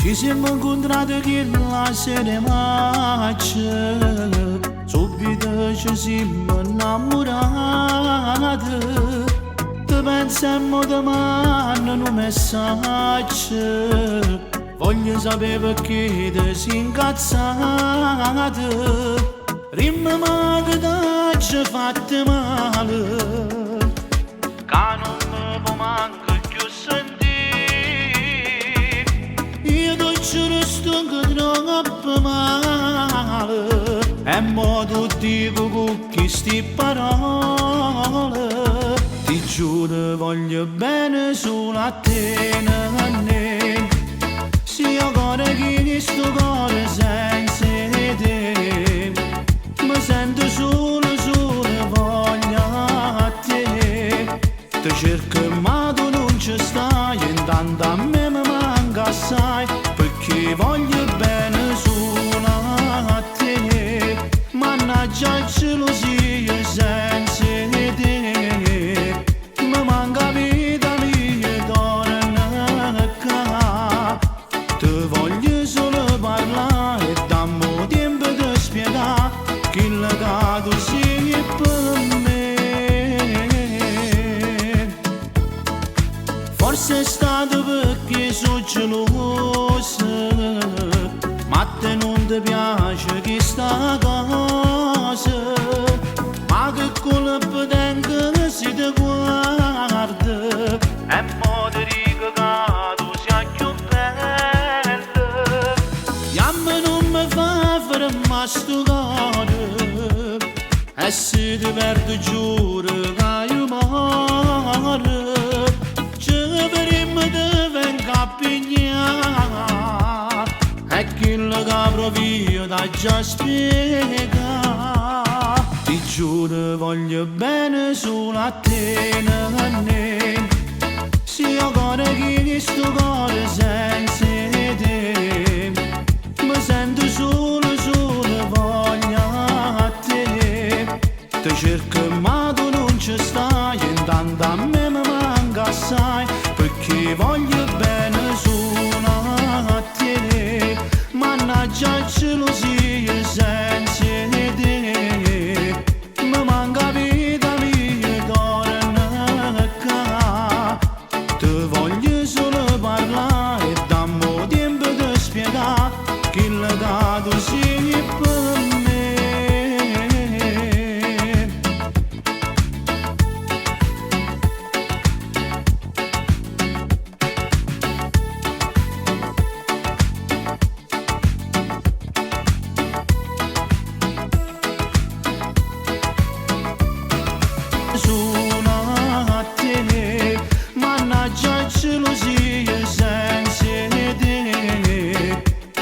Ci siamo incontrati che la sera matcha, subito ci siamo innamorati. Ti pensiamo domani un messaggio, voglio sapere perché ti sei incazzata. Rimma ma che t'hai fatto male, che non mi può manco più sentire. Io ti giuro sto troppo male, e mo tu dico con queste parole. Ti giuro voglio bene solo a te, nanne. Sia cuore che sto cuore senza te, mi sento solo voglio a te. Ti cerco ma tu non ci stai, intanto a me mi manca assai, perché voglio bene solo a te. Mannaggia il gelosia senza te, mi manca vita mia donna qua. Ti voglio solo parlare e dammo tempo di spiegare che il legato sia per me. Forse è stato perché sono gelosa, ma a te non ti piace questa cosa. Ma che colpa tengo se ti guarda, e mo ti dico che tu sei più bella. Chiama non mi fa fermare sto cuore, e se ti perdo giuro che io muore. Ci vedremo te venga a pigliare, e quello che provo da già spiega. Ti giuro voglio bene solo a te, nanne. Sia cuore che sto cuore senza te, mi sento solo voglio a te. Ti cerco ma tu non ci stai, intanto a me mi manca assai, perché voglio bene solo a te. Mannaggia il gelosia senza te, mi manca vita mia donna qua. Ti voglio solo parlare e dammo tempo di spiegare che il legato sia per me. Solo a te, mannaggia il gelosia senza te,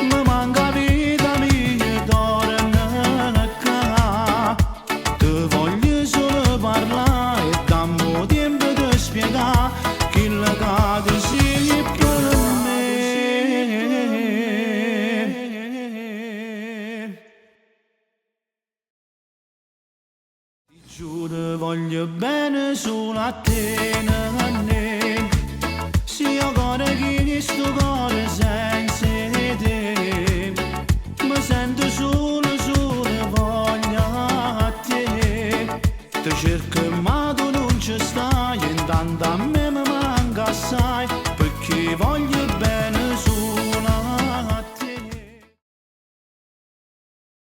mi manca vita mia donna qua. Ti voglio solo parlare e dammo tempo di spiegare che il legato sia per me. Ti giuro voglio bene solo a te, nanne. Sia cuore che sto cuore senza te, mi sento solo voglio a te. Ti cerco ma tu non ci stai, intanto a me mi manca assai, perché voglio